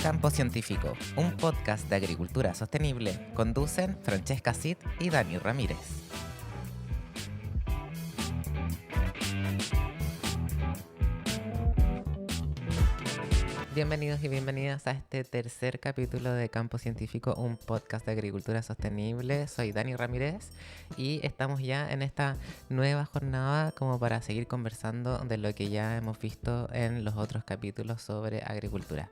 Campo Científico, un podcast de agricultura sostenible, conducen Francesca Cid y Dani Ramírez. Bienvenidos y bienvenidas a este tercer capítulo de Campo Científico, un podcast de agricultura sostenible. Soy Dani Ramírez y estamos ya en esta nueva jornada como para seguir conversando de lo que ya hemos visto en los otros capítulos sobre agricultura.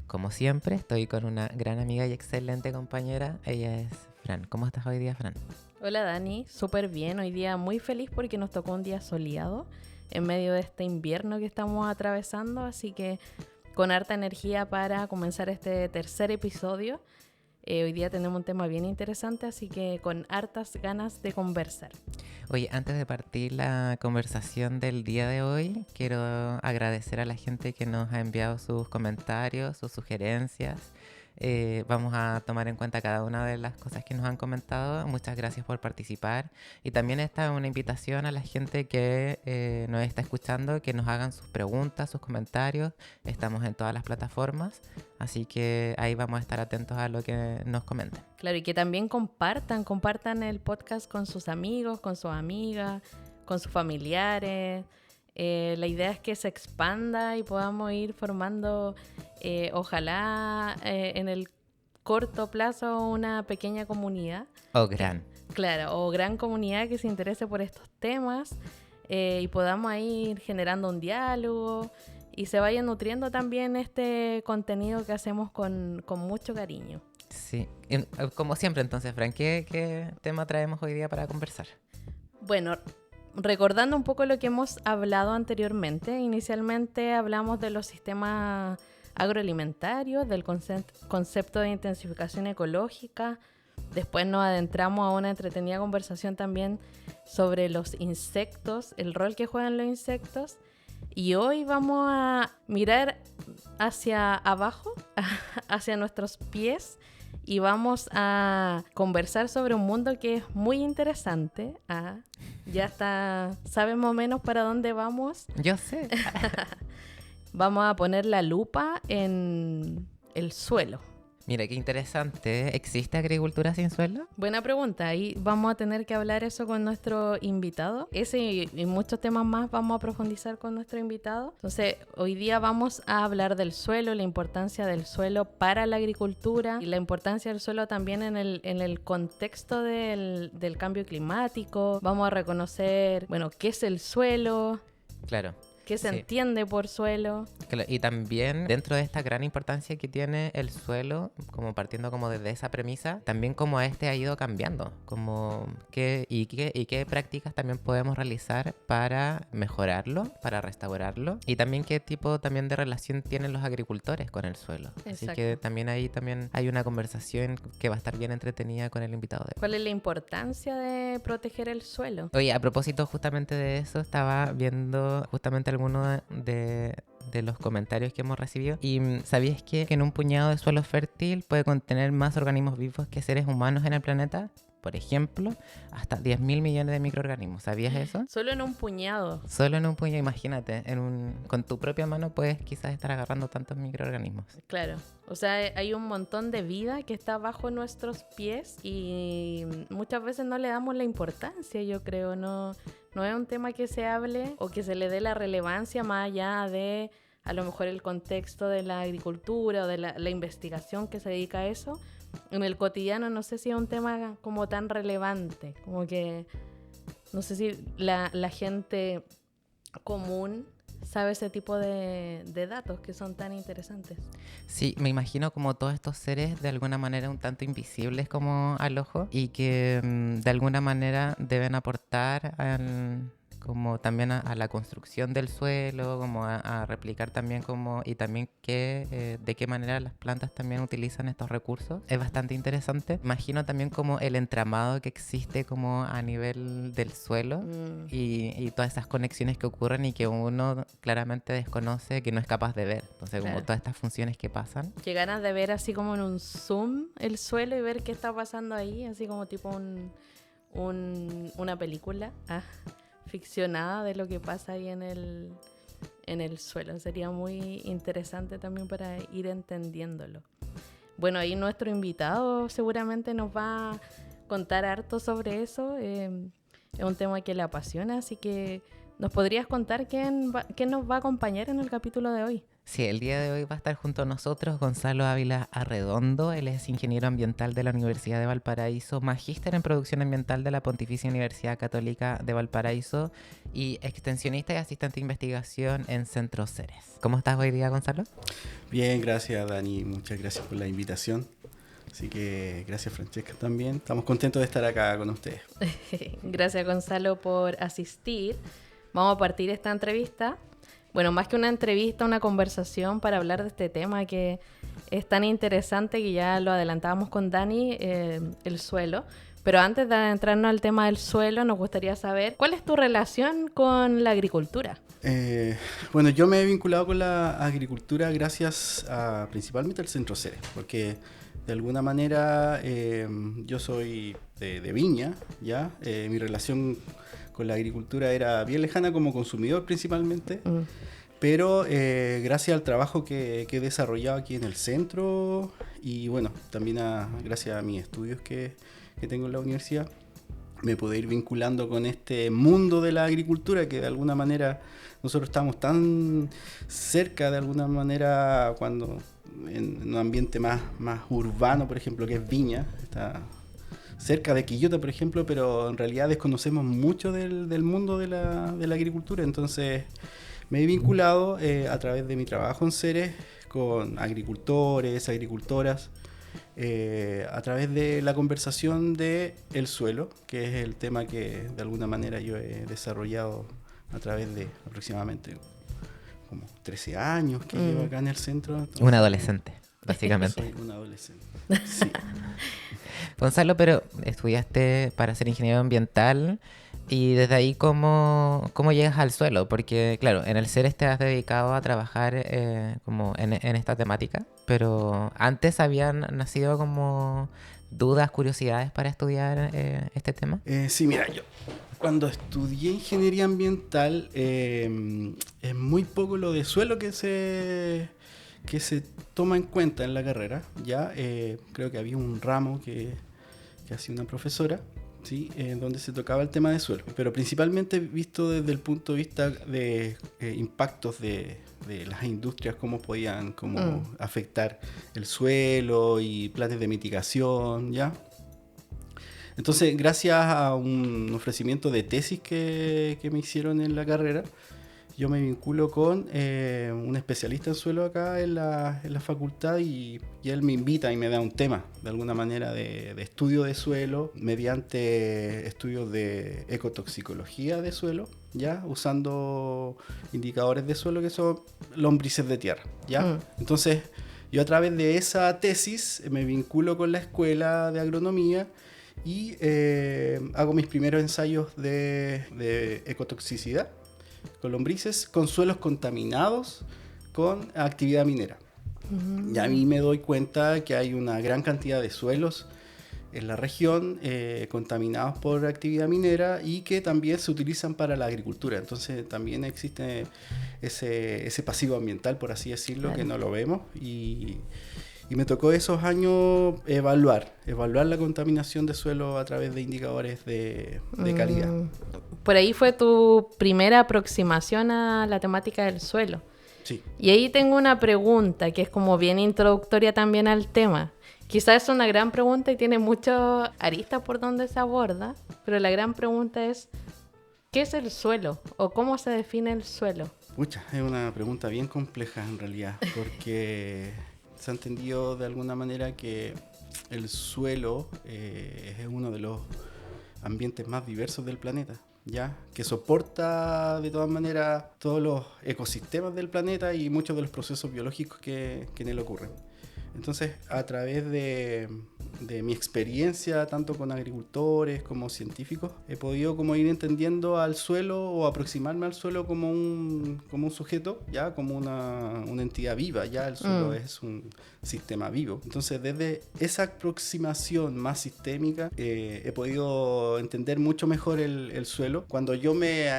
Como siempre, estoy con una gran amiga y excelente compañera. Ella es Fran. ¿Cómo estás hoy día, Fran? Hola Dani, súper bien. Hoy día muy feliz porque nos tocó un día soleado en medio de este invierno que estamos atravesando, así que con harta energía para comenzar este tercer episodio. Hoy día tenemos un tema bien interesante, así que con hartas ganas de conversar. Oye, antes de partir la conversación del día de hoy, quiero agradecer a la gente que nos ha enviado sus comentarios, sus sugerencias. Vamos a tomar en cuenta cada una de las cosas que nos han comentado. Muchas gracias por participar. Y también esta es una invitación a la gente que nos está escuchando, que nos hagan sus preguntas, sus comentarios. Estamos en todas las plataformas, así que ahí vamos a estar atentos a lo que nos comenten. Claro, y que también compartan el podcast con sus amigos, con sus amigas, con sus familiares. La idea es que se expanda y podamos ir formando, ojalá en el corto plazo, una pequeña comunidad. O gran. Claro, o gran comunidad que se interese por estos temas y podamos ir generando un diálogo y se vaya nutriendo también este contenido que hacemos con mucho cariño. Sí, como siempre entonces, Fran, ¿qué tema traemos hoy día para conversar? Bueno, recordando un poco lo que hemos hablado anteriormente, inicialmente hablamos de los sistemas agroalimentarios, del concepto de intensificación ecológica. Después nos adentramos a una entretenida conversación también sobre los insectos, el rol que juegan los insectos. Y hoy vamos a mirar hacia abajo, hacia nuestros pies, y vamos a conversar sobre un mundo que es muy interesante. Ya está, ¿sabes más o menos para dónde vamos? Yo sé. Vamos a poner la lupa en el suelo. Mira, qué interesante. ¿Existe agricultura sin suelo? Buena pregunta. Ahí vamos a tener que hablar eso con nuestro invitado. Ese y muchos temas más vamos a profundizar con nuestro invitado. Entonces, hoy día vamos a hablar del suelo, la importancia del suelo para la agricultura y la importancia del suelo también en el contexto del cambio climático. Vamos a reconocer, bueno, qué es el suelo. Claro. ¿Qué se entiende por suelo? Y también dentro de esta gran importancia que tiene el suelo, como partiendo como desde esa premisa, también como ha ido cambiando, como qué prácticas también podemos realizar para mejorarlo, para restaurarlo, y también qué tipo también de relación tienen los agricultores con el suelo. Exacto. Así que también ahí también hay una conversación que va a estar bien entretenida con el invitado de hoy. ¿Cuál es la importancia de proteger el suelo? Oye, a propósito justamente de eso, estaba viendo justamente algunos de los comentarios que hemos recibido. Y ¿sabías que en un puñado de suelo fértil puede contener más organismos vivos que seres humanos en el planeta? Por ejemplo, hasta 10.000 millones de microorganismos. ¿Sabías eso? Solo en un puñado. Solo en un puñado, imagínate. Con tu propia mano puedes quizás estar agarrando tantos microorganismos. Claro. O sea, hay un montón de vida que está bajo nuestros pies y muchas veces no le damos la importancia, yo creo. No es un tema que se hable o que se le dé la relevancia más allá de a lo mejor el contexto de la agricultura o de la investigación que se dedica a eso. En el cotidiano no sé si es un tema como tan relevante, como que no sé si la gente común sabe ese tipo de datos que son tan interesantes. Sí, me imagino como todos estos seres de alguna manera un tanto invisibles como al ojo y que de alguna manera deben aportar como también a la construcción del suelo, como a replicar también como, y también de qué manera las plantas también utilizan estos recursos. Es bastante interesante. Imagino también como el entramado que existe como a nivel del suelo y todas esas conexiones que ocurren y que uno claramente desconoce, que no es capaz de ver. Entonces como todas estas funciones que pasan. Qué ganas de ver así como en un zoom el suelo y ver qué está pasando ahí, así como tipo una película ficcionada de lo que pasa ahí en el suelo. Sería muy interesante también para ir entendiéndolo. Bueno, ahí nuestro invitado seguramente nos va a contar harto sobre eso. Es un tema que le apasiona, así que ¿nos podrías contar quién nos va a acompañar en el capítulo de hoy? Sí, el día de hoy va a estar junto a nosotros Gonzalo Ávila Arredondo. Él es ingeniero ambiental de la Universidad de Valparaíso, magíster en producción ambiental de la Pontificia Universidad Católica de Valparaíso y extensionista y asistente de investigación en Centro Ceres. ¿Cómo estás hoy día, Gonzalo? Bien, gracias Dani, muchas gracias por la invitación. Así que gracias Francesca también. Estamos contentos de estar acá con ustedes. Gracias Gonzalo por asistir. Vamos a partir esta entrevista. Bueno, más que una entrevista, una conversación para hablar de este tema que es tan interesante que ya lo adelantábamos con Dani, el suelo. Pero antes de adentrarnos al tema del suelo, nos gustaría saber cuál es tu relación con la agricultura. Bueno, yo me he vinculado con la agricultura gracias principalmente al Centro Ceres, porque de alguna manera yo soy de Viña, ¿ya? Mi relación con la agricultura era bien lejana como consumidor principalmente, pero gracias al trabajo que he desarrollado aquí en el centro y bueno, también gracias a mis estudios que tengo en la universidad, me pude ir vinculando con este mundo de la agricultura que de alguna manera nosotros estamos tan cerca de alguna manera cuando en un ambiente más urbano, por ejemplo, que es Viña, está cerca de Quillota, por ejemplo, pero en realidad desconocemos mucho del mundo de la agricultura. Entonces me he vinculado a través de mi trabajo en Ceres con agricultores, agricultoras, a través de la conversación de el suelo, que es el tema que de alguna manera yo he desarrollado a través de aproximadamente como 13 años que llevo acá en el centro. Entonces, un adolescente, básicamente. Soy un adolescente, sí. Gonzalo, pero estudiaste para ser ingeniero ambiental y desde ahí ¿cómo llegas al suelo? Porque claro, en el CERES te has dedicado a trabajar como en esta temática, pero antes habían nacido como dudas, curiosidades para estudiar este tema. Sí, mira, yo cuando estudié ingeniería ambiental es muy poco lo de suelo que se toma en cuenta en la carrera, ¿ya? Creo que había un ramo que hacía una profesora, ¿sí? Donde se tocaba el tema de suelo, pero principalmente visto desde el punto de vista de impactos de las industrias, cómo podían afectar el suelo y planes de mitigación, ¿ya? Entonces, gracias a un ofrecimiento de tesis que me hicieron en la carrera, yo me vinculo con un especialista en suelo acá en la facultad y él me invita y me da un tema, de alguna manera, de estudio de suelo mediante estudios de ecotoxicología de suelo, ¿ya? Usando indicadores de suelo que son lombrices de tierra, ¿ya? Entonces, yo a través de esa tesis me vinculo con la escuela de agronomía y hago mis primeros ensayos de ecotoxicidad con lombrices, con suelos contaminados con actividad minera. Y a mí me doy cuenta que hay una gran cantidad de suelos en la región contaminados por actividad minera y que también se utilizan para la agricultura. Entonces también existe ese pasivo ambiental, por así decirlo, claro, que no lo vemos. Y me tocó esos años evaluar la contaminación de suelo a través de indicadores de calidad. Por ahí fue tu primera aproximación a la temática del suelo. Sí. Y ahí tengo una pregunta que es como bien introductoria también al tema. Quizás es una gran pregunta y tiene muchas aristas por donde se aborda, pero la gran pregunta es, ¿qué es el suelo? ¿O cómo se define el suelo? Pucha, es una pregunta bien compleja en realidad, porque se ha entendido de alguna manera que el suelo es uno de los ambientes más diversos del planeta, ¿ya? Que soporta de todas maneras todos los ecosistemas del planeta y muchos de los procesos biológicos que en él ocurren. Entonces, a través de mi experiencia, tanto con agricultores como científicos, he podido como ir entendiendo al suelo o aproximarme al suelo como un sujeto, ya como una entidad viva, ya el suelo es un sistema vivo. Entonces, desde esa aproximación más sistémica, he podido entender mucho mejor el suelo. Cuando yo me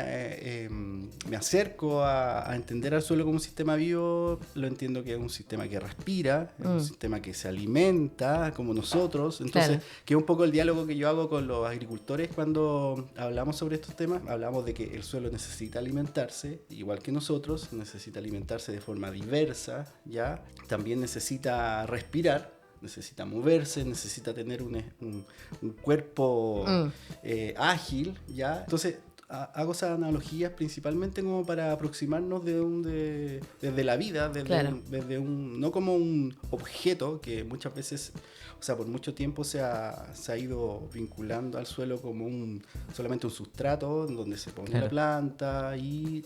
acerco a entender al suelo como un sistema vivo, lo entiendo que es un sistema que respira, es un sistema que se alimenta como nosotros. Entonces, que es un poco el diálogo que yo hago con los agricultores cuando hablamos sobre estos temas. Hablamos de que el suelo necesita alimentarse, igual que nosotros, necesita alimentarse de forma diversa, ¿ya? También necesita respirar, necesita moverse, necesita tener un cuerpo ágil, ¿ya? Entonces, hago esas analogías principalmente como para aproximarnos desde la vida, desde no como un objeto que muchas veces, o sea, por mucho tiempo se ha ido vinculando al suelo como solamente un sustrato en donde se pone la planta y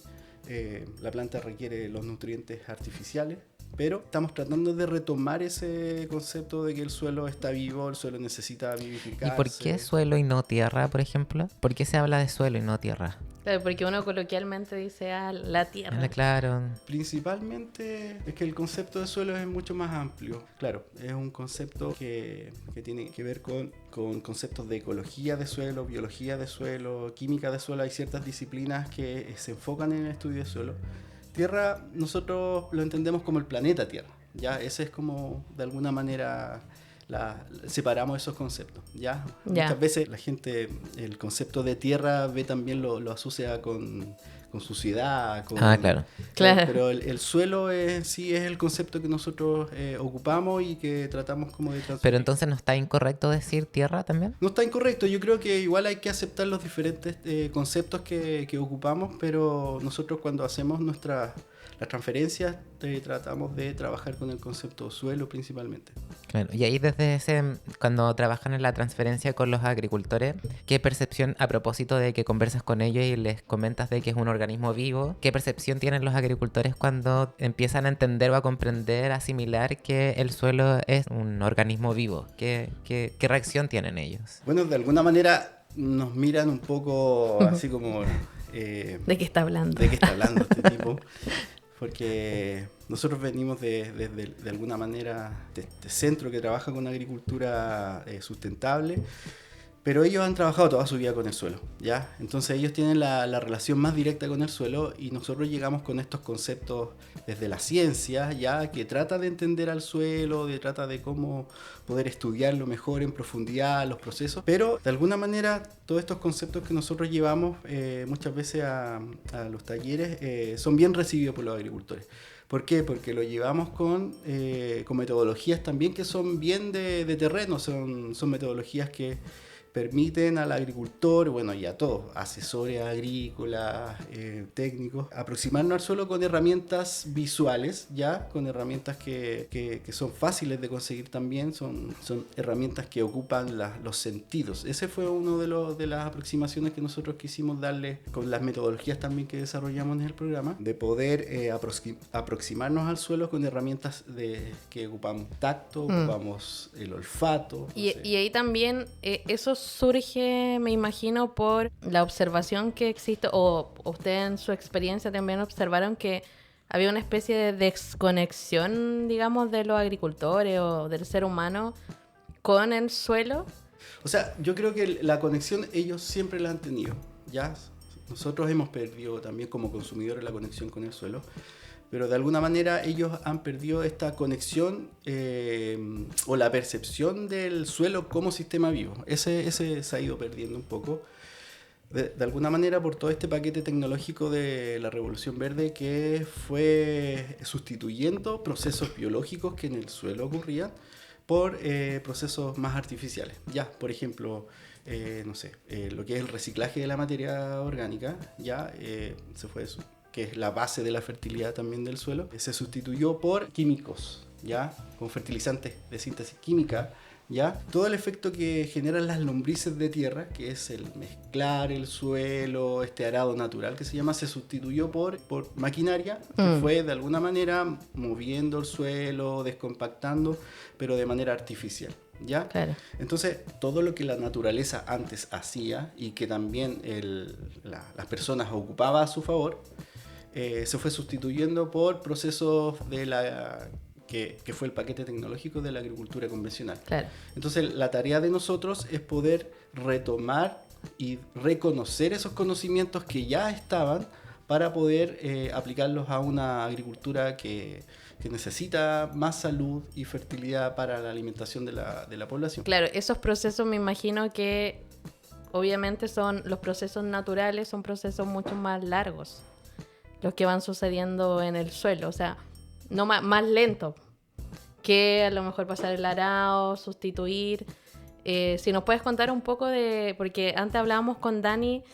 la planta requiere los nutrientes artificiales. Pero estamos tratando de retomar ese concepto de que el suelo está vivo, el suelo necesita vivificarse. ¿Y por qué suelo y no tierra, por ejemplo? ¿Por qué se habla de suelo y no tierra? Claro, porque uno coloquialmente dice la tierra. Claro. Principalmente es que el concepto de suelo es mucho más amplio. Claro, es un concepto que tiene que ver con conceptos de ecología de suelo, biología de suelo, química de suelo. Hay ciertas disciplinas que se enfocan en el estudio de suelo. Tierra, nosotros lo entendemos como el planeta Tierra, ¿ya? Ese es como, de alguna manera, separamos esos conceptos, ¿ya? Muchas veces la gente, el concepto de tierra ve también lo asocia con suciedad. Claro. Pero el suelo sí es el concepto que nosotros ocupamos y que tratamos como de transmitir. Pero entonces, ¿no está incorrecto decir tierra también? No está incorrecto, yo creo que igual hay que aceptar los diferentes conceptos que ocupamos, pero nosotros cuando hacemos las transferencias tratamos de trabajar con el concepto suelo principalmente. Claro. Y ahí cuando trabajan en la transferencia con los agricultores, ¿qué percepción, a propósito de que conversas con ellos y les comentas de que es un organismo vivo, qué percepción tienen los agricultores cuando empiezan a entender o a comprender, a asimilar que el suelo es un organismo vivo? ¿Qué reacción tienen ellos? Bueno, de alguna manera nos miran un poco así como... ¿De qué está hablando? ¿De qué está hablando este tipo? Porque nosotros venimos de alguna manera de este centro que trabaja con agricultura sustentable, pero ellos han trabajado toda su vida con el suelo, ¿ya? Entonces ellos tienen la relación más directa con el suelo y nosotros llegamos con estos conceptos desde la ciencia, ¿ya? Que trata de entender al suelo, trata de cómo poder estudiarlo mejor en profundidad, los procesos, pero de alguna manera todos estos conceptos que nosotros llevamos muchas veces a los talleres son bien recibidos por los agricultores. ¿Por qué? Porque lo llevamos con metodologías también que son bien de terreno, son metodologías que permiten al agricultor, bueno, y a todos, asesores agrícolas, técnicos, aproximarnos al suelo con herramientas visuales, ya, con herramientas que son fáciles de conseguir también, son herramientas que ocupan los sentidos. Ese fue uno de las aproximaciones que nosotros quisimos darle con las metodologías también que desarrollamos en el programa, de poder aproximarnos al suelo con herramientas que ocupamos tacto, ocupamos el olfato. Y ahí también eso surge, me imagino, por la observación que existe, o usted en su experiencia también observaron que había una especie de desconexión, digamos, de los agricultores o del ser humano con el suelo. O sea, yo creo que la conexión ellos siempre la han tenido, ¿ya? Nosotros hemos perdido también como consumidores la conexión con el suelo, pero de alguna manera ellos han perdido esta conexión o la percepción del suelo como sistema vivo. Ese se ha ido perdiendo un poco. De alguna manera por todo este paquete tecnológico de la Revolución Verde que fue sustituyendo procesos biológicos que en el suelo ocurrían por procesos más artificiales. Ya, por ejemplo, lo que es el reciclaje de la materia orgánica, ya se fue eso, que es la base de la fertilidad también del suelo, se sustituyó por químicos, ya, con fertilizantes de síntesis química, ¿ya? Todo el efecto que generan las lombrices de tierra, que es el mezclar el suelo, este arado natural que se llama, se sustituyó por maquinaria, que fue de alguna manera moviendo el suelo, descompactando, pero de manera artificial. ¿Ya? Claro. Entonces, todo lo que la naturaleza antes hacía y que también las personas ocupaban a su favor, se fue sustituyendo por procesos que fue el paquete tecnológico de la agricultura convencional. Claro. Entonces, la tarea de nosotros es poder retomar y reconocer esos conocimientos que ya estaban para poder aplicarlos a una agricultura que necesita más salud y fertilidad para la alimentación de la población. Claro, esos procesos me imagino que obviamente son los procesos naturales, son procesos mucho más largos, los que van sucediendo en el suelo, o sea, no más lento que a lo mejor pasar el arado, sustituir. Si nos puedes contar un poco porque antes hablábamos con Dani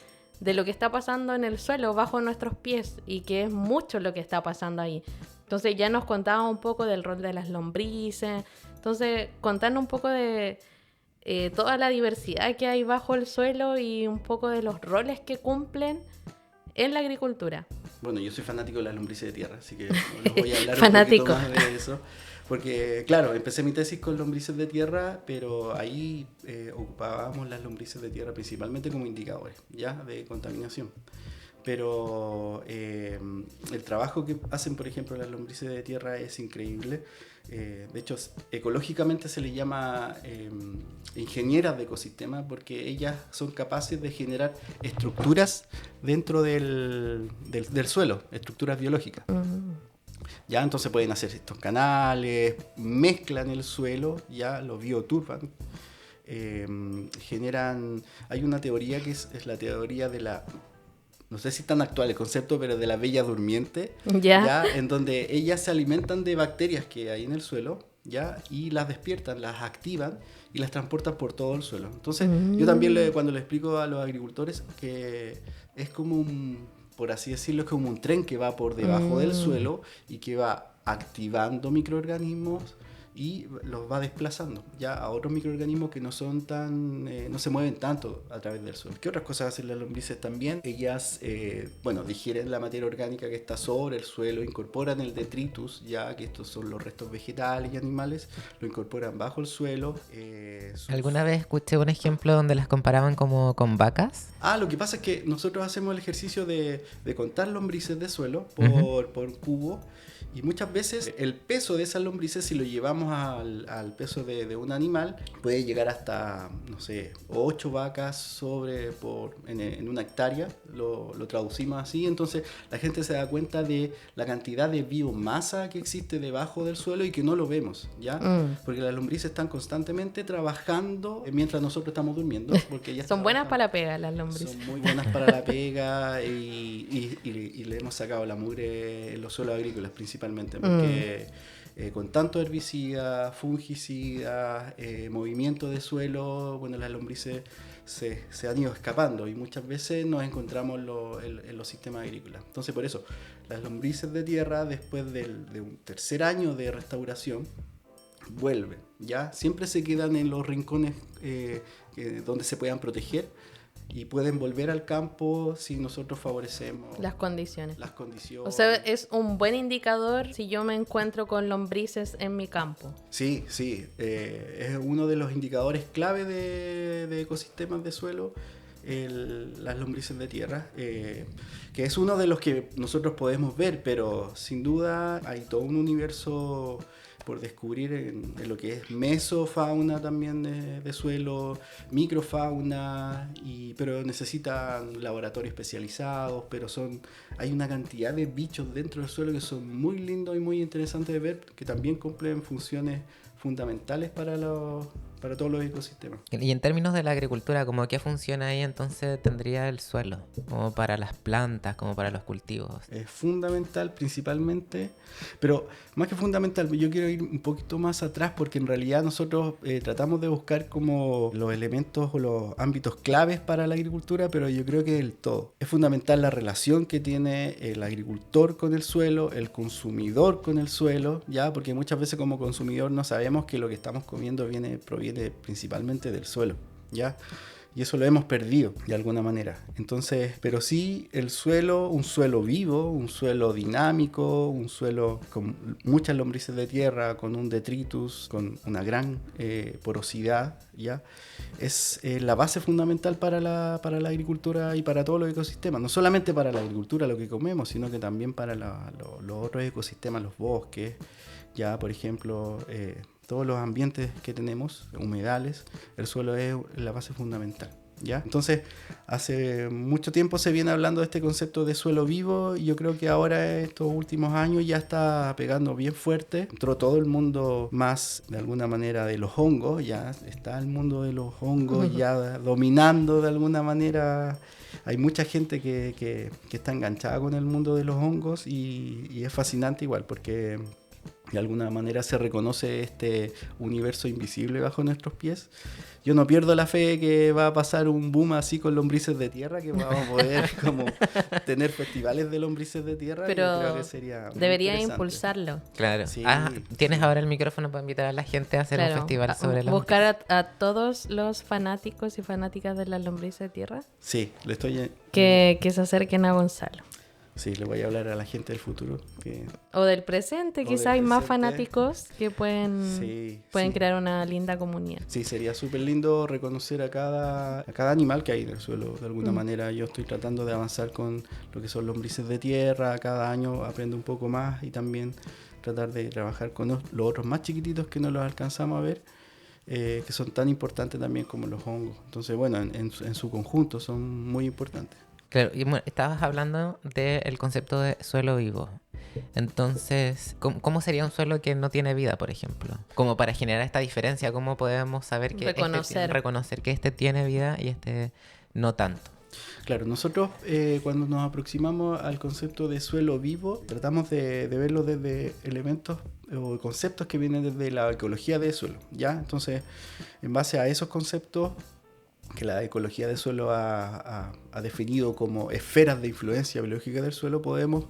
de lo que está pasando en el suelo bajo nuestros pies y que es mucho lo que está pasando ahí. Entonces ya nos contaba un poco del rol de las lombrices. Entonces, contarnos un poco de toda la diversidad que hay bajo el suelo y un poco de los roles que cumplen en la agricultura. Bueno, yo soy fanático de las lombrices de tierra, así que les voy a hablar Fanático. un poquito más de eso. Porque, claro, empecé mi tesis con lombrices de tierra, pero ahí ocupábamos las lombrices de tierra principalmente como indicadores, ¿ya? De contaminación. Pero el trabajo que hacen, por ejemplo, las lombrices de tierra es increíble. De hecho, ecológicamente se les llama ingenieras de ecosistema porque ellas son capaces de generar estructuras dentro del suelo, estructuras biológicas. Ya, entonces pueden hacer estos canales, mezclan el suelo, ya lo bioturban. Hay una teoría que es la teoría de la... No sé si es tan actual el concepto, pero de la bella durmiente, ¿ya? En donde ellas se alimentan de bacterias que hay en el suelo, ¿ya? Y las despiertan, las activan y las transportan por todo el suelo. Entonces, yo también cuando le explico a los agricultores que es como por así decirlo, es como un tren que va por debajo del suelo y que va activando microorganismos y los va desplazando ya a otros microorganismos que no son no se mueven tanto a través del suelo. ¿Qué otras cosas hacen las lombrices también? Ellas, digieren la materia orgánica que está sobre el suelo, incorporan el detritus, ya que estos son los restos vegetales y animales, lo incorporan bajo el suelo. ¿Alguna vez escuché un ejemplo donde las comparaban como con vacas? Lo que pasa es que nosotros hacemos el ejercicio de contar lombrices de suelo por cubo. Y muchas veces el peso de esas lombrices, si lo llevamos al peso de un animal, puede llegar hasta, 8 vacas en una hectárea, lo traducimos así. Entonces la gente se da cuenta de la cantidad de biomasa que existe debajo del suelo y que no lo vemos, ¿ya? Porque las lombrices están constantemente trabajando mientras nosotros estamos durmiendo. Porque ellas son buenas para la pega las lombrices. Son muy buenas para la pega y le hemos sacado la mugre en los suelos agrícolas principalmente. Porque con tanto herbicida, fungicida, movimiento de suelo, bueno, las lombrices se han ido escapando y muchas veces nos encontramos en los sistemas agrícolas. Entonces, por eso, las lombrices de tierra, después de un tercer año de restauración, vuelven, ¿ya? Siempre se quedan en los rincones donde se puedan proteger y pueden volver al campo si nosotros favorecemos las condiciones. O sea, es un buen indicador si yo me encuentro con lombrices en mi campo. Sí, es uno de los indicadores clave de ecosistemas de suelo, las lombrices de tierra, que es uno de los que nosotros podemos ver, pero sin duda hay todo un universo por descubrir en lo que es mesofauna también de suelo, microfauna, pero necesitan laboratorios especializados, pero hay una cantidad de bichos dentro del suelo que son muy lindos y muy interesantes de ver, que también cumplen funciones fundamentales para todos los ecosistemas. Y en términos de la agricultura, ¿cómo qué funciona ahí entonces tendría el suelo? Como para las plantas, como para los cultivos. Es fundamental principalmente, pero más que fundamental, yo quiero ir un poquito más atrás porque en realidad nosotros tratamos de buscar como los elementos o los ámbitos claves para la agricultura, pero yo creo que el todo. Es fundamental la relación que tiene el agricultor con el suelo, el consumidor con el suelo, ¿ya? Porque muchas veces como consumidor no sabemos que lo que estamos comiendo proviene viene principalmente del suelo, ¿ya? Y eso lo hemos perdido de alguna manera. Entonces, pero sí el suelo, un suelo vivo, un suelo dinámico, un suelo con muchas lombrices de tierra, con un detritus, con una gran porosidad, ¿ya? Es la base fundamental para la agricultura y para todos los ecosistemas. No solamente para la agricultura, lo que comemos, sino que también para los otros ecosistemas, los bosques, ya, por ejemplo... todos los ambientes que tenemos, humedales, el suelo es la base fundamental, ¿ya? Entonces, hace mucho tiempo se viene hablando de este concepto de suelo vivo y yo creo que ahora, estos últimos años, ya está pegando bien fuerte. Entró todo el mundo más, de alguna manera, de los hongos, ya está el mundo de los hongos ya dominando de alguna manera. Hay mucha gente que está enganchada con el mundo de los hongos y es fascinante igual porque... de alguna manera se reconoce este universo invisible bajo nuestros pies. Yo no pierdo la fe que va a pasar un boom así con lombrices de tierra, que vamos a poder como tener festivales de lombrices de tierra. Pero yo creo que sería muy debería interesante. impulsarlo. Claro. Sí. Tienes ahora el micrófono para invitar a la gente a hacer un festival sobre la buscar a todos los fanáticos y fanáticas de las lombrices de tierra Sí, le estoy... que se acerquen a Gonzalo. Sí, le voy a hablar a la gente del futuro. O del presente, O quizá del hay más presente. fanáticos que pueden Sí. crear una linda comunidad. Sí, sería súper lindo reconocer a cada animal que hay en el suelo. De alguna manera yo estoy tratando de avanzar con lo que son lombrices de tierra. Cada año aprendo un poco más y también tratar de trabajar con los otros más chiquititos que no los alcanzamos a ver, que son tan importantes también como los hongos. Entonces, bueno, en su conjunto son muy importantes. Claro, y bueno, estabas hablando del concepto de suelo vivo. Entonces, ¿cómo sería un suelo que no tiene vida, por ejemplo? Como para generar esta diferencia, ¿cómo podemos saber que reconocer que este tiene vida y este no tanto? Claro, nosotros cuando nos aproximamos al concepto de suelo vivo, tratamos de verlo desde elementos o conceptos que vienen desde la ecología del suelo, ¿ya? Entonces, en base a esos conceptos que la ecología del suelo ha definido como esferas de influencia biológica del suelo, podemos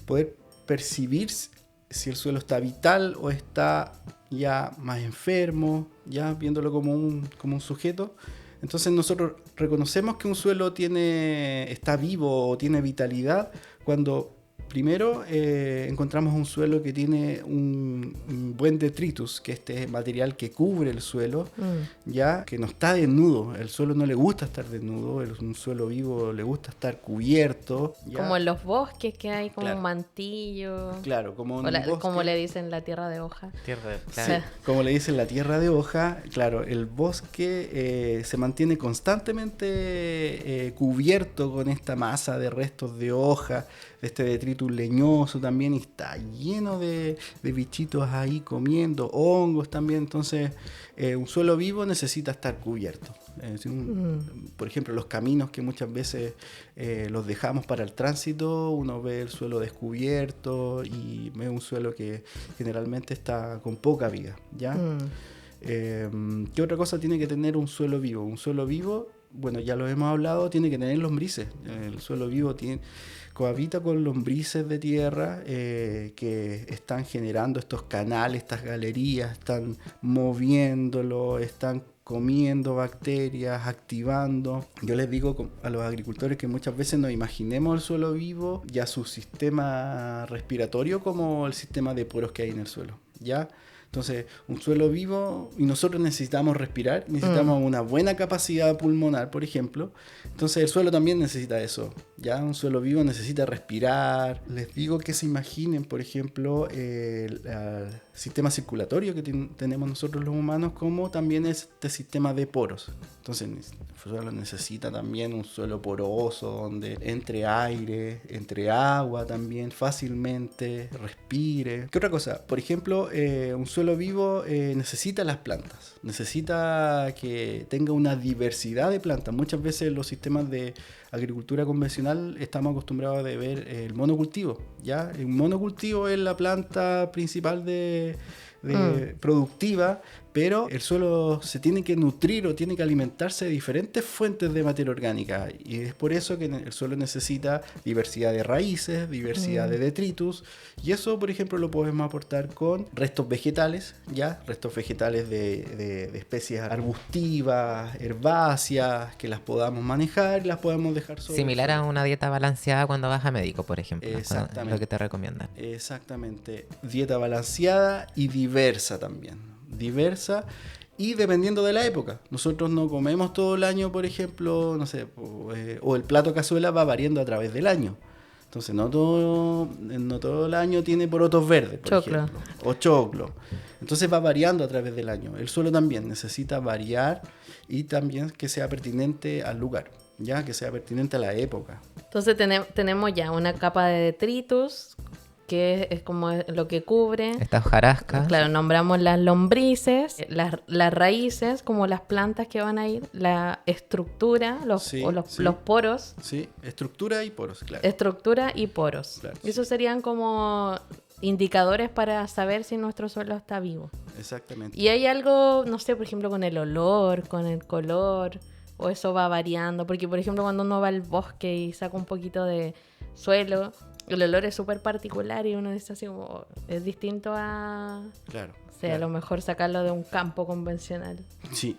poder percibir si el suelo está vital o está ya más enfermo, ya viéndolo como un sujeto. Entonces nosotros reconocemos que un suelo está vivo o tiene vitalidad cuando primero encontramos un suelo que tiene un buen detritus, que este material que cubre el suelo, ya que no está desnudo. El suelo no le gusta estar desnudo, un suelo vivo le gusta estar cubierto. ¿Ya? Como en los bosques que hay como Claro. un mantillo. Claro, como Como le dicen la tierra de hoja. Sí, como le dicen la tierra de hoja, claro, el bosque se mantiene constantemente cubierto con esta masa de restos de hoja, de este detritus leñoso también, y está lleno de bichitos ahí comiendo, hongos también. Entonces, un suelo vivo necesita estar cubierto. Por ejemplo, los caminos que muchas veces los dejamos para el tránsito, uno ve el suelo descubierto y ve un suelo que generalmente está con poca vida, ¿ya? ¿Qué otra cosa tiene que tener un suelo vivo? Un suelo vivo, bueno, ya lo hemos hablado, tiene que tener lombrices. El suelo vivo cohabita con lombrices de tierra que están generando estos canales, estas galerías, están moviéndolo, están comiendo bacterias, activando. Yo les digo a los agricultores que muchas veces nos imaginemos el suelo vivo y a su sistema respiratorio como el sistema de poros que hay en el suelo, ¿ya? Entonces, un suelo vivo, y nosotros necesitamos respirar, necesitamos una buena capacidad pulmonar, por ejemplo. Entonces, el suelo también necesita eso, ¿ya? Un suelo vivo necesita respirar. Les digo que se imaginen, por ejemplo, el sistema circulatorio que tenemos nosotros los humanos, como también este sistema de poros. Entonces, el suelo necesita también un suelo poroso, donde entre aire, entre agua también fácilmente, respire. ¿Qué otra cosa? Por ejemplo, un suelo vivo necesita las plantas, necesita que tenga una diversidad de plantas. Muchas veces los sistemas de agricultura convencional estamos acostumbrados a ver el monocultivo, ¿ya? El monocultivo es la planta principal de productiva, pero el suelo se tiene que nutrir o tiene que alimentarse de diferentes fuentes de materia orgánica, y es por eso que el suelo necesita diversidad de raíces, diversidad de detritus, y eso, por ejemplo, lo podemos aportar con restos vegetales, ¿ya? Restos vegetales de especies arbustivas, herbáceas, que las podamos manejar y las podemos dejar sobre Similar a una dieta balanceada cuando vas a médico, por ejemplo. Exactamente. Lo que te recomiendan. Exactamente. Dieta balanceada y diversa también. Diversa y dependiendo de la época. Nosotros no comemos todo el año, por ejemplo, no sé, o el plato cazuela va variando a través del año. Entonces no todo el año tiene porotos verdes, por Choclo. ejemplo. O choclo. Entonces va variando a través del año. El suelo también necesita variar y también que sea pertinente al lugar, ya que sea pertinente a la época. Entonces tenemos ya una capa de detritus, que es como lo que cubre. Esta hojarasca. Claro, nombramos las lombrices, las raíces, como las plantas que van a ir, la estructura, los poros. Sí, estructura y poros, claro. Estructura y poros. Claro, Esos serían como indicadores para saber si nuestro suelo está vivo. Exactamente. Y hay algo, no sé, por ejemplo, con el olor, con el color, o eso va variando. Porque, por ejemplo, cuando uno va al bosque y saca un poquito de suelo, el olor es súper particular y uno dice así como, es distinto a... Claro. O sea, a lo mejor sacarlo de un campo convencional. Sí,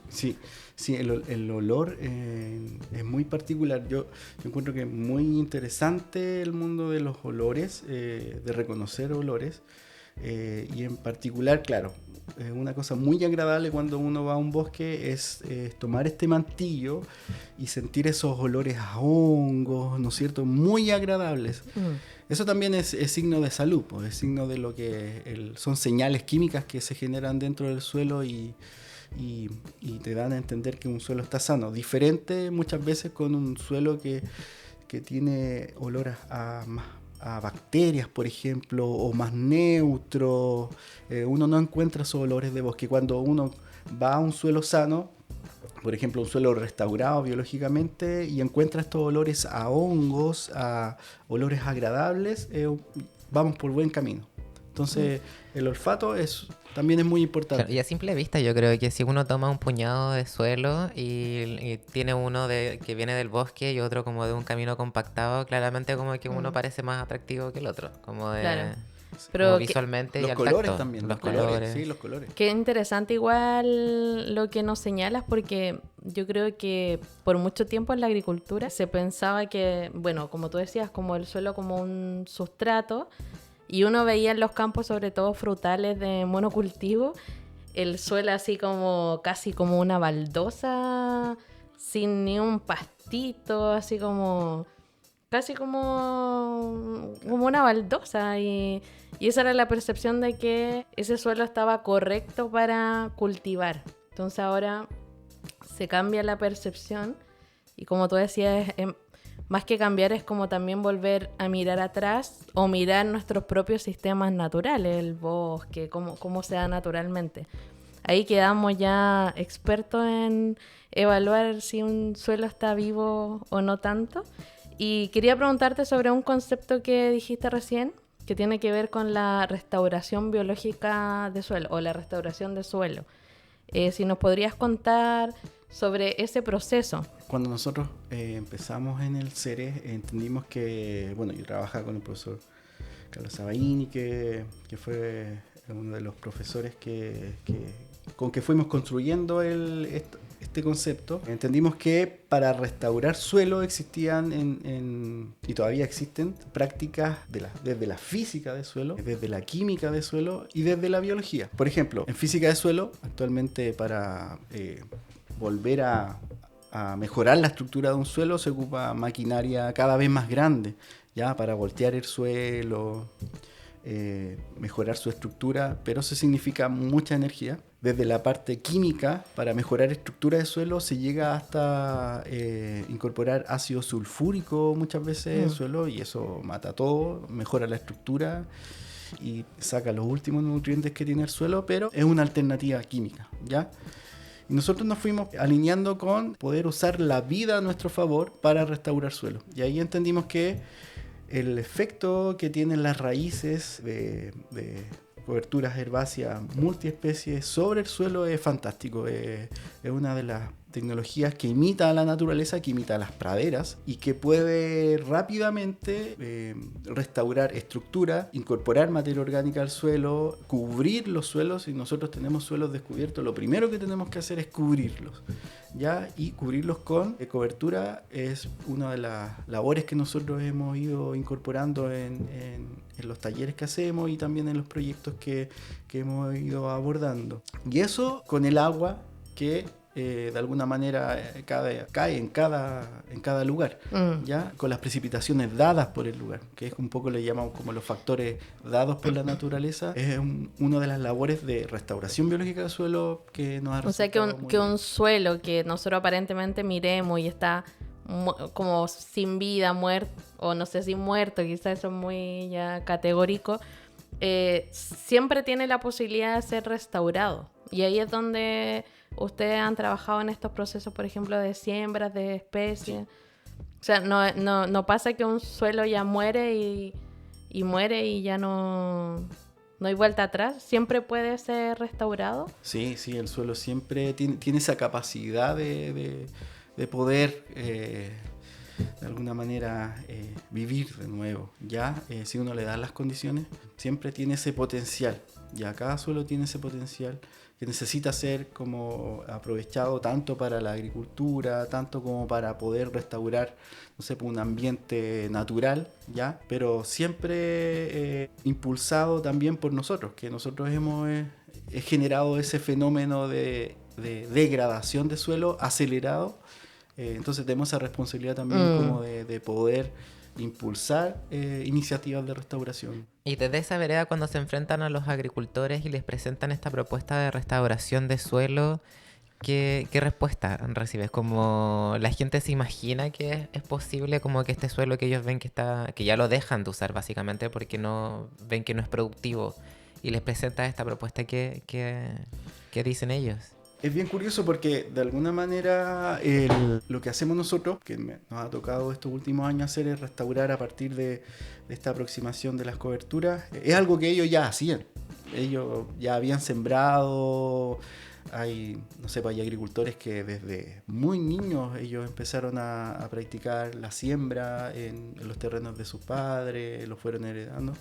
el olor es muy particular. Yo encuentro que es muy interesante el mundo de los olores, de reconocer olores. Y en particular, claro, una cosa muy agradable cuando uno va a un bosque es tomar este mantillo y sentir esos olores a hongos, ¿no es cierto? Muy agradables. Eso también es signo de salud, pues, es signo de lo que son señales químicas que se generan dentro del suelo y te dan a entender que un suelo está sano. Diferente muchas veces con un suelo que tiene olor a bacterias, por ejemplo, o más neutro. Uno no encuentra esos olores de bosque. Cuando uno va a un suelo sano, por ejemplo, un suelo restaurado biológicamente, y encuentra estos olores a hongos, a olores agradables, vamos por buen camino. Entonces, el olfato también es muy importante. Claro, y a simple vista yo creo que si uno toma un puñado de suelo y tiene uno que viene del bosque y otro como de un camino compactado, claramente como que uno parece más atractivo que el otro, como de... Claro. Como Pero visualmente y los al colores tacto. también, Los colores. Sí, los colores. Qué interesante igual lo que nos señalas, porque yo creo que por mucho tiempo en la agricultura se pensaba que, bueno, como tú decías, como el suelo como un sustrato, y uno veía en los campos, sobre todo frutales de monocultivo, el suelo así como casi como una baldosa, sin ni un pastito, así como... casi como una baldosa, y esa era la percepción de que ese suelo estaba correcto para cultivar. Entonces ahora se cambia la percepción y, como tú decías, más que cambiar es como también volver a mirar atrás o mirar nuestros propios sistemas naturales, el bosque, cómo se da naturalmente. Ahí quedamos ya expertos en evaluar si un suelo está vivo o no tanto. Y quería preguntarte sobre un concepto que dijiste recién, que tiene que ver con la restauración biológica de suelo o la restauración de suelo. Si nos podrías contar sobre ese proceso. Cuando nosotros empezamos en el CERES, entendimos que, bueno, yo trabajaba con el profesor Carlos Sabaini, que fue uno de los profesores con que fuimos construyendo este concepto. Entendimos que para restaurar suelo existían y todavía existen prácticas desde la física de suelo, desde la química de suelo y desde la biología. Por ejemplo, en física de suelo, actualmente para volver a mejorar la estructura de un suelo se ocupa maquinaria cada vez más grande, ya, para voltear el suelo, mejorar su estructura, pero eso significa mucha energía. Desde la parte química, para mejorar estructura de suelo, se llega hasta incorporar ácido sulfúrico muchas veces en el suelo, y eso mata todo, mejora la estructura y saca los últimos nutrientes que tiene el suelo, pero es una alternativa química, ¿ya? Y nosotros nos fuimos alineando con poder usar la vida a nuestro favor para restaurar suelo. Y ahí entendimos que el efecto que tienen las raíces de coberturas herbáceas multiespecies sobre el suelo es fantástico. Es una de las tecnologías que imita a la naturaleza, que imita a las praderas y que puede rápidamente restaurar estructura, incorporar materia orgánica al suelo, cubrir los suelos. Si nosotros tenemos suelos descubiertos, lo primero que tenemos que hacer es cubrirlos, ¿ya? Y cubrirlos con cobertura es una de las labores que nosotros hemos ido incorporando en los talleres que hacemos y también en los proyectos que hemos ido abordando. Y eso con el agua que de alguna manera cae en cada lugar, ¿ya? Con las precipitaciones dadas por el lugar, que es un poco le llamamos como los factores dados por la naturaleza. Es una de las labores de restauración biológica del suelo que nos ha resultado. O sea que un suelo que nosotros aparentemente miremos y está como sin vida, muerto, o no sé si muerto, quizás eso es muy ya categórico, siempre tiene la posibilidad de ser restaurado. Y ahí es donde ustedes han trabajado en estos procesos, por ejemplo, de siembras, de especies. O sea, no pasa que un suelo ya muere y muere y ya no hay vuelta atrás. ¿Siempre puede ser restaurado? Sí, el suelo siempre tiene esa capacidad de poder, de alguna manera, vivir de nuevo. Ya, si uno le da las condiciones, siempre tiene ese potencial. Ya, cada suelo tiene ese potencial que necesita ser como aprovechado tanto para la agricultura, tanto como para poder restaurar, no sé, un ambiente natural, ¿ya? Pero siempre impulsado también por nosotros, que nosotros hemos generado ese fenómeno de degradación de suelo acelerado. Entonces tenemos esa responsabilidad también como de poder impulsar iniciativas de restauración. Y desde esa vereda, cuando se enfrentan a los agricultores y les presentan esta propuesta de restauración de suelo, ¿qué respuesta recibes? Como la gente se imagina que es posible como que este suelo que ellos ven que ya lo dejan de usar básicamente porque ven que no es productivo, y les presenta esta propuesta, ¿qué dicen ellos? Es bien curioso porque de alguna manera lo que hacemos nosotros, que nos ha tocado estos últimos años hacer, es restaurar a partir de esta aproximación de las coberturas. Es algo que ellos ya hacían. Ellos ya habían sembrado. Hay agricultores que desde muy niños ellos empezaron a practicar la siembra en los terrenos de sus padres, los fueron heredando.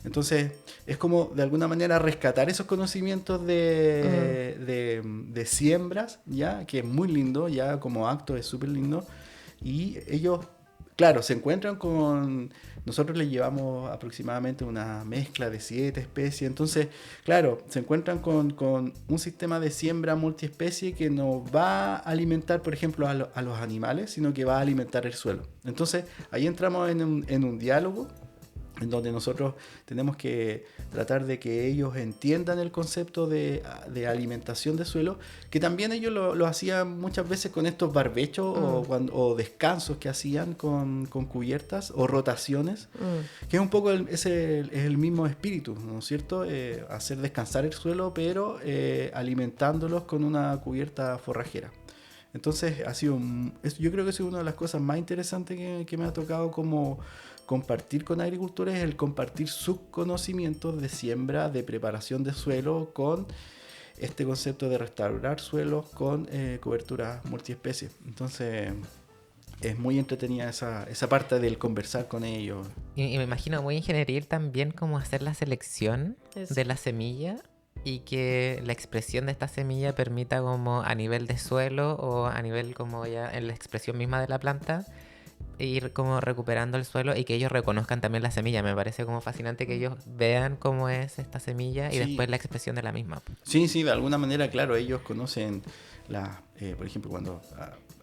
Entonces, es como de alguna manera rescatar esos conocimientos de siembras, ya, que es muy lindo, ya como acto es súper lindo. Y ellos, claro, se encuentran con... Nosotros les llevamos aproximadamente una mezcla de 7 especies. Entonces, claro, se encuentran con un sistema de siembra multiespecie que no va a alimentar, por ejemplo, a los animales, sino que va a alimentar el suelo. Entonces, ahí entramos en un diálogo en donde nosotros tenemos que tratar de que ellos entiendan el concepto de alimentación de suelo, que también ellos lo hacían muchas veces con estos barbechos o descansos que hacían con cubiertas o rotaciones, que es un poco es el mismo espíritu, ¿no es cierto? Hacer descansar el suelo, pero alimentándolos con una cubierta forrajera. Entonces yo creo que ha sido una de las cosas más interesantes que me ha tocado como compartir con agricultores, el compartir sus conocimientos de siembra, de preparación de suelo, con este concepto de restaurar suelos con cobertura multiespecie. Entonces es muy entretenida esa parte del conversar con ellos. Y me imagino muy ingenieril también como hacer la selección de la semilla, y que la expresión de esta semilla permita como a nivel de suelo o a nivel como ya en la expresión misma de la planta, ir como recuperando el suelo y que ellos reconozcan también la semilla. Me parece como fascinante que ellos vean cómo es esta semilla y después la expresión de la misma. Sí, de alguna manera, claro, ellos conocen por ejemplo, cuando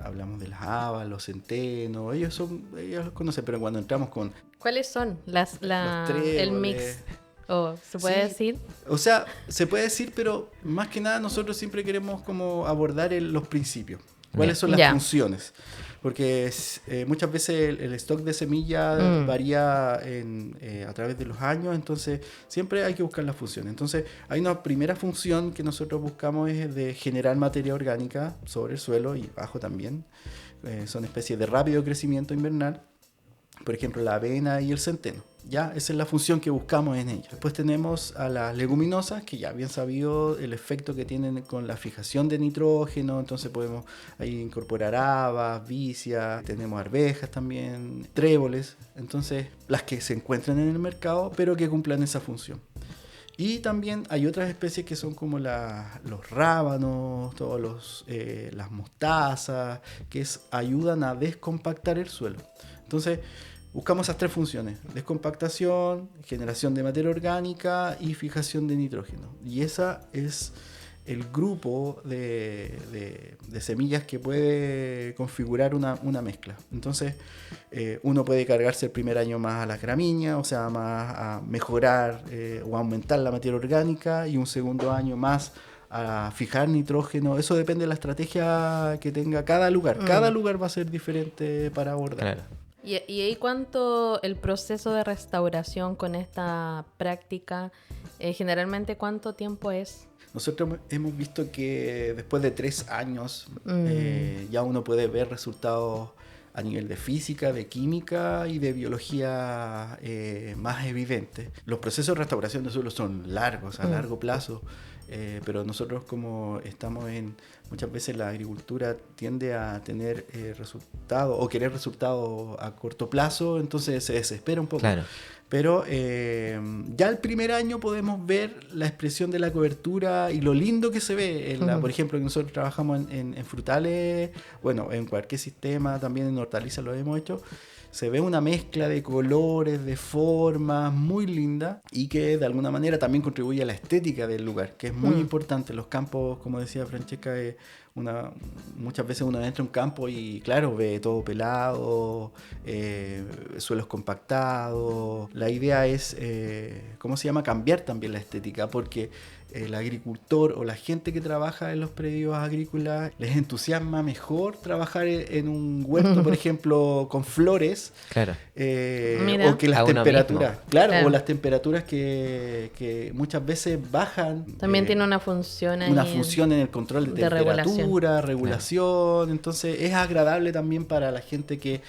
hablamos de las habas, los centenos, ellos los conocen, pero cuando entramos con... ¿Cuáles son los tréboles, el mix? ¿Se puede decir? O sea, se puede decir, pero más que nada nosotros siempre queremos como abordar los principios. ¿Cuáles son las funciones? Porque muchas veces el stock de semilla varía a través de los años, entonces siempre hay que buscar las funciones. Entonces hay una primera función que nosotros buscamos, es de generar materia orgánica sobre el suelo y bajo también. Son especies de rápido crecimiento invernal, por ejemplo la avena y el centeno, Ya, esa es la función que buscamos en ellas. Después tenemos a las leguminosas, que ya bien sabido el efecto que tienen con la fijación de nitrógeno, entonces podemos ahí incorporar habas, vicias, tenemos arvejas también, tréboles, entonces las que se encuentran en el mercado, pero que cumplan esa función. Y también hay otras especies que son como los rábanos, las mostazas, que ayudan a descompactar el suelo. Entonces, buscamos esas tres funciones: descompactación, generación de materia orgánica y fijación de nitrógeno. Y esa es el grupo de semillas que puede configurar una mezcla. Entonces, uno puede cargarse el primer año más a las gramíneas, o sea, más a mejorar o aumentar la materia orgánica, y un segundo año más a fijar nitrógeno. Eso depende de la estrategia que tenga cada lugar. Cada lugar va a ser diferente para abordar. Claro. ¿Y ahí cuánto el proceso de restauración con esta práctica, generalmente cuánto tiempo es? Nosotros hemos visto que después de 3 años ya uno puede ver resultados a nivel de física, de química y de biología más evidentes. Los procesos de restauración de suelo son largos, a largo plazo, pero nosotros, como estamos muchas veces la agricultura tiende a tener resultados o querer resultados a corto plazo, entonces se desespera un poco. Claro. Pero ya el primer año podemos ver la expresión de la cobertura y lo lindo que se ve. Por ejemplo, nosotros trabajamos en frutales, bueno, en cualquier sistema, también en hortalizas lo hemos hecho. Se ve una mezcla de colores, de formas muy linda, y que de alguna manera también contribuye a la estética del lugar, que es muy importante. Los campos, como decía Francesca, muchas veces uno entra a un campo y claro, ve todo pelado, suelos compactados. La idea es, cambiar también la estética, porque el agricultor o la gente que trabaja en los predios agrícolas les entusiasma mejor trabajar en un huerto, por ejemplo, con flores, Claro. o que las A uno temperaturas, mismo. claro, o las temperaturas que muchas veces bajan. También tiene una función ahí. Una función en el control de temperatura, regulación. Entonces es agradable también para la gente que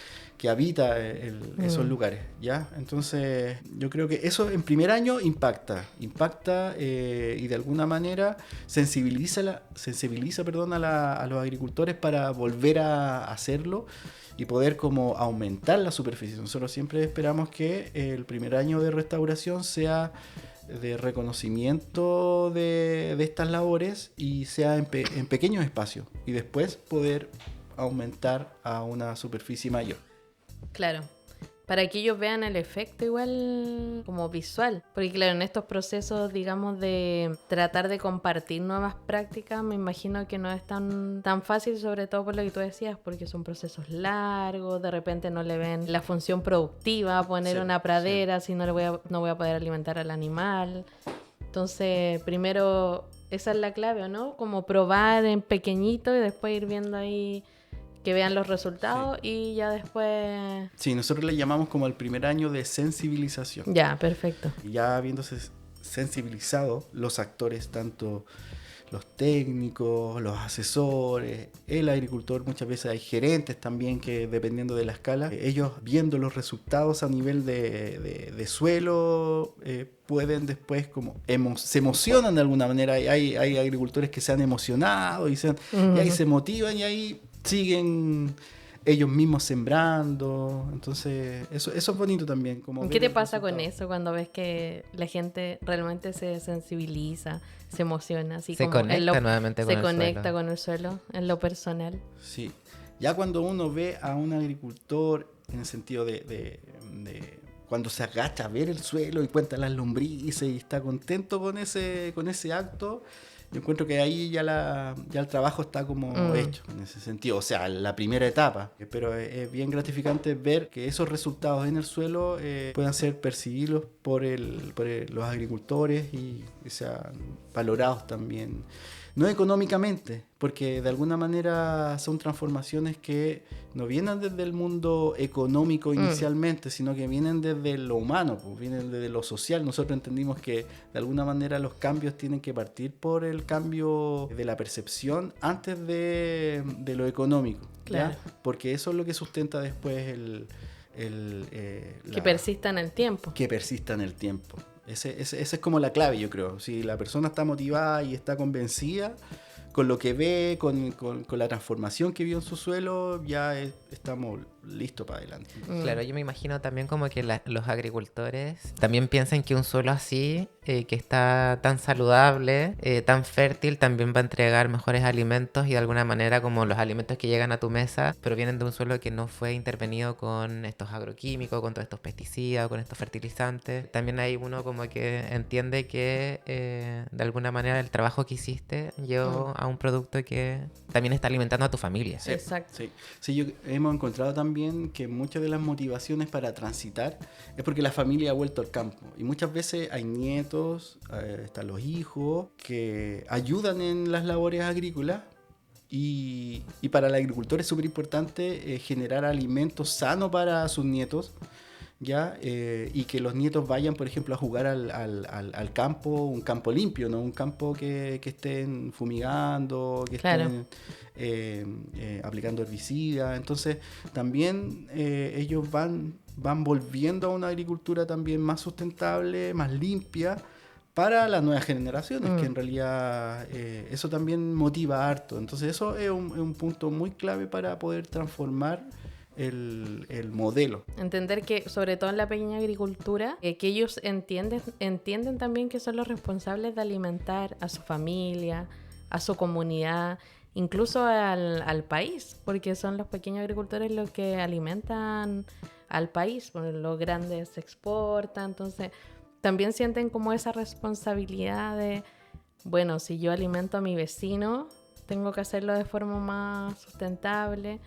habita esos lugares, ¿ya? Entonces yo creo que eso en primer año impacta y de alguna manera sensibiliza a los agricultores para volver a hacerlo y poder como aumentar la superficie. Nosotros siempre esperamos que el primer año de restauración sea de reconocimiento de estas labores y sea en pequeños espacios, y después poder aumentar a una superficie mayor. Claro, para que ellos vean el efecto igual como visual. Porque claro, en estos procesos, digamos, de tratar de compartir nuevas prácticas, me imagino que no es tan fácil, sobre todo por lo que tú decías, porque son procesos largos, de repente no le ven la función productiva, poner una pradera, si no voy a poder alimentar al animal. Entonces, primero, esa es la clave, ¿no? Como probar en pequeñito y después ir viendo ahí que vean los resultados y ya después... Sí, nosotros le llamamos como el primer año de sensibilización. Ya, perfecto. Y ya habiéndose sensibilizado los actores, tanto los técnicos, los asesores, el agricultor, muchas veces hay gerentes también que, dependiendo de la escala, ellos viendo los resultados a nivel de suelo, pueden después se emocionan de alguna manera. Hay agricultores que se han emocionado y ahí se motivan y ahí siguen ellos mismos sembrando. Entonces eso es bonito también. ¿Qué te pasa con eso cuando ves que la gente realmente se sensibiliza, se emociona? Así Se como conecta nuevamente con el suelo. Se conecta con el suelo en lo personal. Sí. Ya cuando uno ve a un agricultor en el sentido de cuando se agacha a ver el suelo y cuenta las lombrices y está contento con ese acto, yo encuentro que ahí ya el trabajo está como hecho en ese sentido, o sea, la primera etapa. Pero es bien gratificante ver que esos resultados en el suelo puedan ser percibidos por los agricultores y sean valorados también. No económicamente, porque de alguna manera son transformaciones que no vienen desde el mundo económico inicialmente, sino que vienen desde lo humano, pues, vienen desde lo social. Nosotros entendimos que de alguna manera los cambios tienen que partir por el cambio de la percepción antes de lo económico, claro. ¿ya? Porque eso es lo que sustenta después Que persista en el tiempo. Que persista en el tiempo. Esa es como la clave, yo creo. Si la persona está motivada y está convencida con lo que ve, con la transformación que vio en su suelo, ya estamos listos para adelante. Claro, yo me imagino también como que los agricultores también piensan que un suelo así, que está tan saludable, tan fértil, también va a entregar mejores alimentos y de alguna manera como los alimentos que llegan a tu mesa provienen de un suelo que no fue intervenido con estos agroquímicos, con todos estos pesticidas, con estos fertilizantes. También hay uno como que entiende que de alguna manera el trabajo que hiciste llevó a un producto que también está alimentando a tu familia. Sí, exacto. Sí, hemos encontrado también que muchas de las motivaciones para transitar es porque la familia ha vuelto al campo. Y muchas veces hay nietos, están los hijos, que ayudan en las labores agrícolas. Y para el agricultor es súper importante generar alimentos sanos para sus nietos. ¿Ya? Y que los nietos vayan, por ejemplo, a jugar al campo, un campo limpio, no un campo que estén fumigando, que Claro. estén aplicando herbicidas. Entonces, también ellos van volviendo a una agricultura también más sustentable, más limpia, para las nuevas generaciones, que en realidad eso también motiva harto. Entonces, eso es un punto muy clave para poder transformar el modelo. Entender que, sobre todo en la pequeña agricultura, que ellos entienden también que son los responsables de alimentar a su familia, a su comunidad, incluso al país, porque son los pequeños agricultores los que alimentan al país, bueno, los grandes se exportan, entonces también sienten como esa responsabilidad de, bueno, si yo alimento a mi vecino, tengo que hacerlo de forma más sustentable.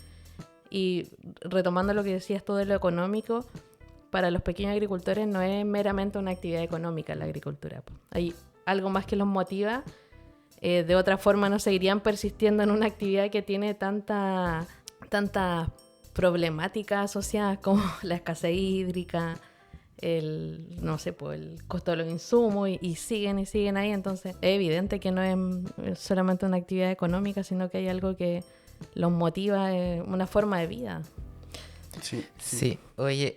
Y retomando lo que decías tú de lo económico, para los pequeños agricultores no es meramente una actividad económica la agricultura. Hay algo más que los motiva. De otra forma no seguirían persistiendo en una actividad que tiene tanta problemática asociadas como la escasez hídrica, el costo de los insumos y siguen ahí. Entonces es evidente que no es solamente una actividad económica, sino que hay algo que los motiva, una forma de vida. Sí. Oye,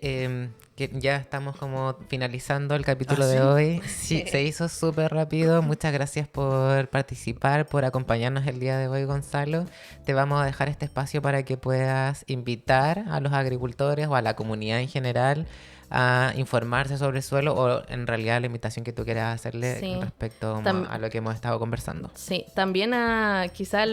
que ya estamos como finalizando el capítulo de hoy. Sí, se hizo súper rápido. Muchas gracias por participar, por acompañarnos el día de hoy, Gonzalo. Te vamos a dejar este espacio para que puedas invitar a los agricultores o a la comunidad en general a informarse sobre el suelo, o en realidad la invitación que tú quieras hacerle respecto a lo que hemos estado conversando. Sí, también quizá a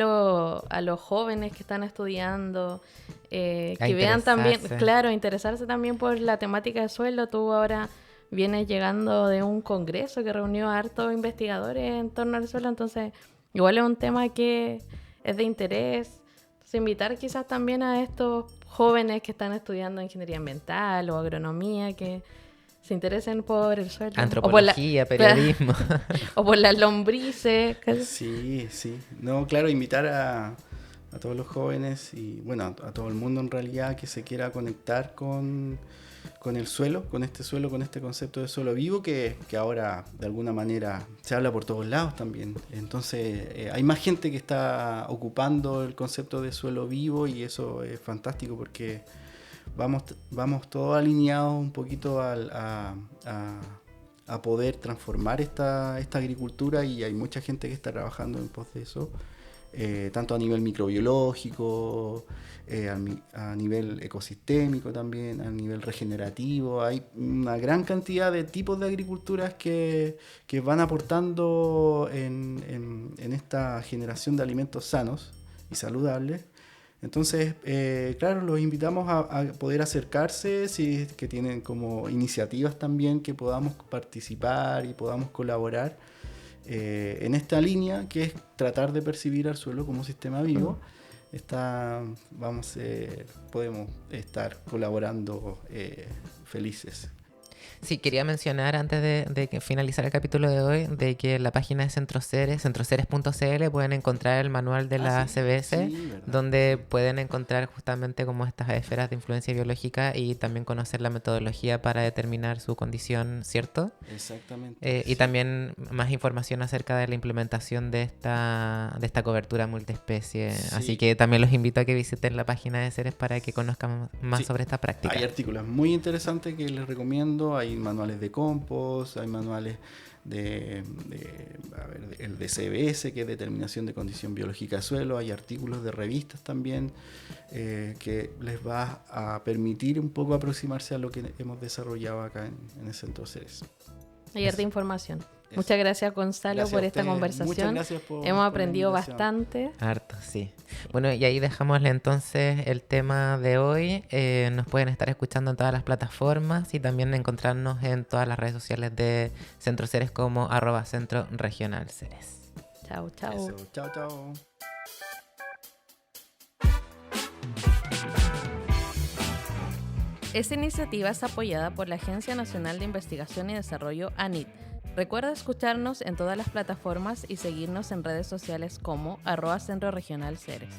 los jóvenes que están estudiando, que vean también, claro, interesarse también por la temática del suelo. Tú ahora vienes llegando de un congreso que reunió a hartos investigadores en torno al suelo, entonces igual es un tema que es de interés. Entonces invitar quizás también a estos jóvenes que están estudiando ingeniería ambiental o agronomía, que se interesen por el suelo. Antropología, periodismo. O por las lombrices. Sí. No, claro, invitar a todos los jóvenes y, bueno, a todo el mundo en realidad que se quiera conectar con el suelo, con este concepto de suelo vivo que ahora de alguna manera se habla por todos lados también. Entonces hay más gente que está ocupando el concepto de suelo vivo y eso es fantástico porque vamos todos alineados un poquito a poder transformar esta agricultura, y hay mucha gente que está trabajando en pos de eso. Tanto a nivel microbiológico, a nivel ecosistémico también, a nivel regenerativo. Hay una gran cantidad de tipos de agriculturas que van aportando en esta generación de alimentos sanos y saludables. Entonces, claro, los invitamos a poder acercarse, si es que tienen como iniciativas también que podamos participar y podamos colaborar en esta línea, que es tratar de percibir al suelo como un sistema vivo. Podemos estar colaborando felices. Sí, quería mencionar antes de que finalizar el capítulo de hoy de que en la página de Centroceres, centroceres.cl, pueden encontrar el manual de la Sí, CBS, sí, verdad. donde pueden encontrar justamente como estas esferas de influencia biológica y también conocer la metodología para determinar su condición, ¿cierto? Exactamente. Y sí. también más información acerca de la implementación de esta cobertura multiespecie. Sí. Así que también los invito a que visiten la página de Ceres para que conozcan más Sí. sobre esta práctica. Hay artículos muy interesantes que les recomiendo. Hay manuales de compost, hay manuales el de CBS, que es Determinación de Condición Biológica de Suelo. Hay artículos de revistas también que les va a permitir un poco aproximarse a lo que hemos desarrollado acá en el Centro Ceres. Hay harta información. Eso. Muchas gracias, Gonzalo, Gracias por a esta ustedes. conversación. Muchas gracias por Hemos la aprendido invitación. bastante. Harto, sí. Bueno, y ahí dejámosle entonces el tema de hoy. Nos pueden estar escuchando en todas las plataformas y también encontrarnos en todas las redes sociales de Centro Ceres como @Centro Regional Ceres. Chao, chao. Eso. Chao, chao. Esta iniciativa es apoyada por la Agencia Nacional de Investigación y Desarrollo, ANID. Recuerda escucharnos en todas las plataformas y seguirnos en redes sociales como @Centro Regional Ceres.